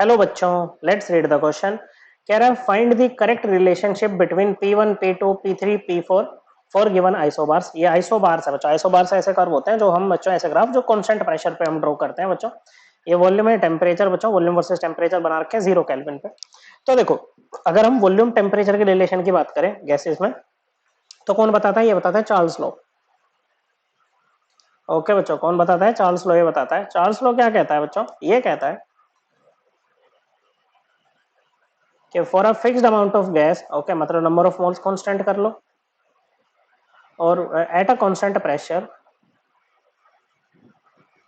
Hello बच्चों, let's read the question. कह रहा है find the correct relationship between P1, P2, P3, P4 for given isobars. ये isobars है बच्चों। आइसोबार्स ऐसे कर्व होते हैं जो हम बच्चों ऐसे ग्राफ जो कांस्टेंट प्रेशर पे हम ड्रॉ करते हैं बच्चों। ये वॉल्यूम है, टेम्परेचर बच्चों, वॉल्यूम वर्सेस टेम्परेचर बना रखे हैं 0 केल्विन पे। तो देखो, अगर हम वॉल्यूम टेम्परेचर के रिलेशन की बात करें गैसेस में, तो कौन बताता है? ये बताता है चार्ल्स लॉ। ओके बच्चों, कौन बताता है? चार्ल्स लॉ ये बताता है। चार्ल्स लॉ क्या कहता है बच्चों? ये कहता है कि for a fixed amount of gas, okay, मतलब नंबर ऑफ मोल्स कांस्टेंट कर लो, और at a constant pressure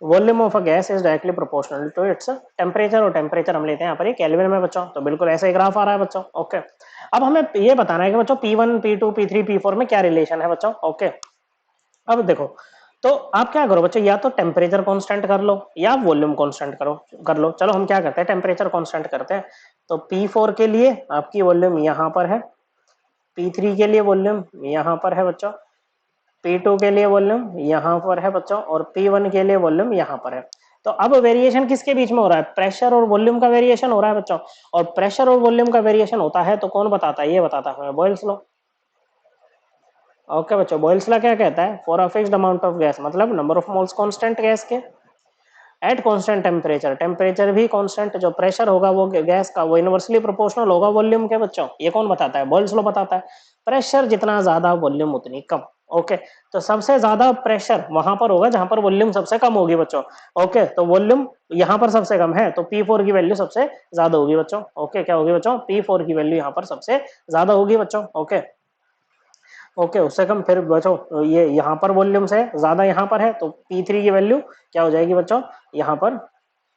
volume of a gas is directly proportional to its temperature. और टेम्परेचर हम लेते हैं यहाँ पर ये केल्विन में बच्चों। तो बिल्कुल ऐसा ही ग्राफ आ रहा है बच्चों। ओके, अब हमें ये बताना है कि बच्चों P1, P2, P3, P4 में क्या रिलेशन है बच्चों। ओके, अब देखो, तो आप क्या करो बच्चों, या तो टेम्परेचर कांस्टेंट कर लो या वॉल्यूम कांस्टेंट कर लो। चलो हम क्या करते हैं, टेम्परेचर कांस्टेंट करते हैं। तो P4 के लिए आपकी वॉल्यूम यहाँ पर है, P3 के लिए वॉल्यूम यहाँ पर है बच्चों, P2 के लिए वॉल्यूम यहाँ पर है बच्चों, और P1 के लिए वॉल्यूम यहाँ पर है। तो अब वेरिएशन किसके बीच में हो रहा है? प्रेशर और वॉल्यूम का वेरिएशन हो रहा है बच्चों। और प्रेशर और वॉल्यूम का वेरिएशन होता है तो कौन बताता है? ये बताता है हमें बॉयल्स लॉ। ओके बच्चों, बॉयल्स लॉ क्या कहता है? For a fixed amount of gas, मतलब number of moles constant gas के एट कांस्टेंट टेम्परेचर, टेम्परेचर भी कांस्टेंट, जो प्रेशर होगा वो गैस का वो इनवर्सली प्रोपोर्शनल होगा वॉल्यूम के बच्चों। ये कौन बताता है? बॉयल्स लॉ बताता है। प्रेशर जितना ज्यादा वॉल्यूम उतनी कम। ओके, तो सबसे ज्यादा प्रेशर वहां पर होगा जहां पर वॉल्यूम सबसे कम होगी बच्चों। ओके, तो वॉल्यूम यहाँ पर सबसे कम है तो P4 की वैल्यू सबसे ज्यादा होगी बच्चों। ओके, क्या होगी बच्चों? P4 की वैल्यू यहाँ पर सबसे ज्यादा होगी बच्चों। ओके, ओके, उससे कम फिर बच्चों ये यहाँ पर वॉल्यूम से ज्यादा यहाँ पर है तो P3 की वैल्यू क्या हो जाएगी बच्चों? यहाँ पर,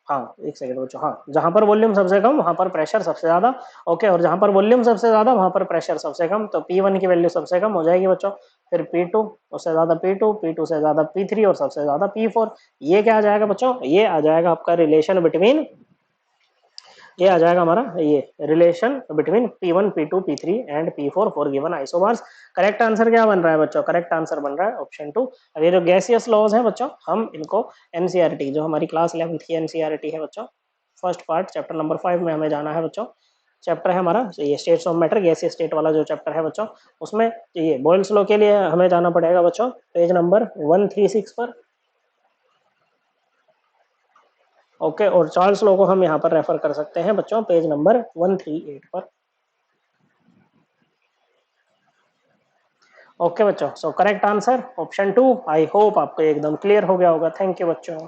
हाँ एक सेकंड बच्चों, हाँ, जहां पर वॉल्यूम सबसे कम वहां पर प्रेशर सबसे ज्यादा। ओके, और जहां पर वॉल्यूम सबसे ज्यादा वहां पर प्रेशर सबसे कम, तो P1 की वैल्यू सबसे कम हो जाएगी बच्चों। फिर P2, उससे ज्यादा P2, P2 से ज्यादा P3 और सबसे ज्यादा P4। ये क्या आ जाएगा बच्चों? ये आ जाएगा आपका रिलेशन बिटवीन, ये आ जाएगा हमारा ये relation between P1, P2, P3 and P4 for given isobars. Correct answer क्या बन रहा है बच्चों? करेक्ट आंसर बन रहा है ऑप्शन 2। अब ये जो गैसियस लॉज है बच्चों, हम इनको एनसीईआरटी, जो हमारी क्लास 11 की एनसीईआरटी है बच्चों, फर्स्ट पार्ट चैप्टर नंबर 5 में हमें जाना है बच्चों। चैप्टर है हमारा ये states of matter, gaseous state वाला जो चैप्टर है बच्चों, उसमें ये बॉयल्स लॉ के लिए हमें जाना पड़ेगा बच्चों पेज नंबर 136 पर। ओके, और चार्ल्स लॉ को हम यहाँ पर रेफर कर सकते हैं बच्चों पेज नंबर 138 पर। ओके बच्चों, so correct answer option 2। I hope आपको एकदम क्लियर हो गया होगा। थैंक यू बच्चों।